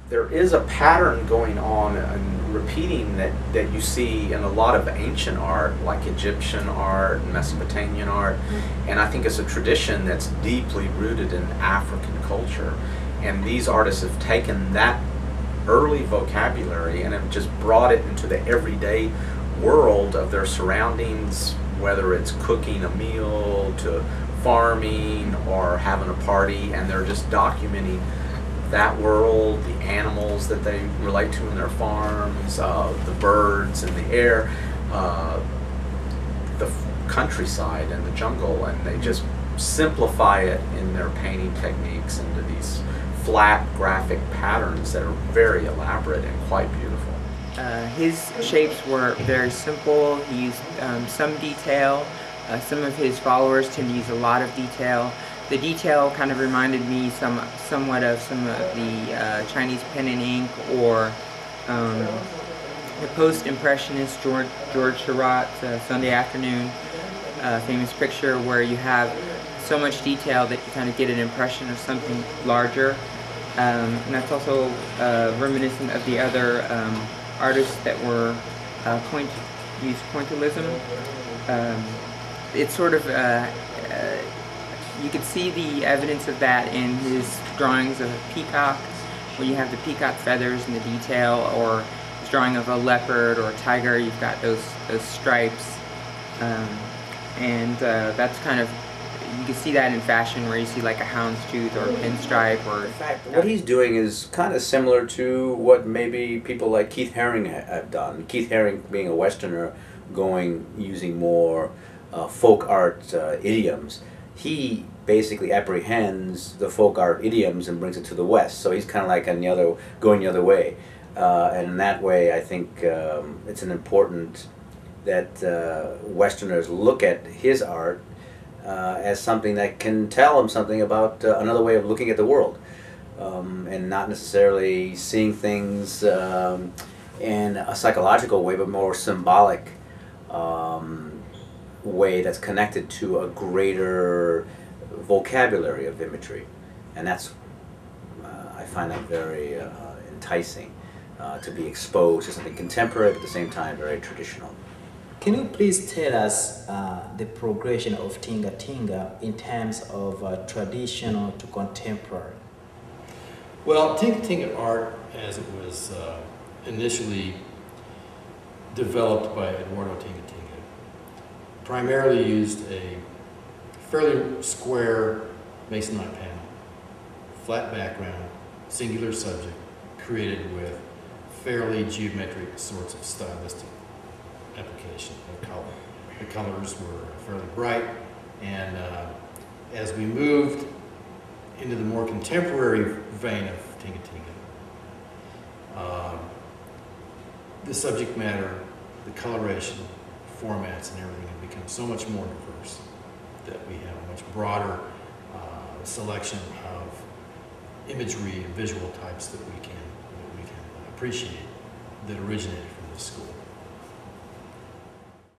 There is a pattern going on and repeating that you see in a lot of ancient art, like Egyptian art, Mesopotamian art, and I think it's a tradition that's deeply rooted in African culture. And these artists have taken that early vocabulary and have just brought it into the everyday world of their surroundings, whether it's cooking a meal to farming or having a party, and they're just documenting that world, the animals that they relate to in their farms, the birds in the air, the countryside and the jungle, and they just simplify it in their painting techniques into these flat graphic patterns that are very elaborate and quite beautiful. His shapes were very simple. He used some detail. Some of his followers tend to use a lot of detail. The detail kind of reminded me somewhat of some of the Chinese pen and ink, or the post-impressionist George Seurat's Sunday Afternoon famous picture, where you have so much detail that you kind of get an impression of something larger. And that's also reminiscent of the other artists that were used pointillism. It's sort of you could see the evidence of that in his drawings of a peacock, where you have the peacock feathers and the detail, or his drawing of a leopard or a tiger, you've got those stripes. That's kind of, you can see that in fashion, where you see like a houndstooth or a pinstripe. Or in fact, what he's doing is kind of similar to what maybe people like Keith Haring have done. Keith Haring, being a Westerner, using more folk art idioms. He basically apprehends the folk art idioms and brings it to the West. So he's kind of like going the other way. And in that way, I think it's important that Westerners look at his art as something that can tell them something about another way of looking at the world, and not necessarily seeing things in a psychological way, but more symbolic way that's connected to a greater vocabulary of imagery. And that's, I find that very enticing, to be exposed to something contemporary, but at the same time very traditional. Can you please tell us the progression of Tingatinga in terms of traditional to contemporary? Well, Tingatinga art, as it was initially developed by Eduardo Tingatinga, primarily used a fairly square masonite panel, flat background, singular subject, created with fairly geometric sorts of stylistic application of color. The colors were fairly bright, and as we moved into the more contemporary vein of Tingatinga, the subject matter, the coloration, formats, and everything have become so much more diverse that we have a much broader selection of imagery and visual types that we can appreciate, that originated from this school.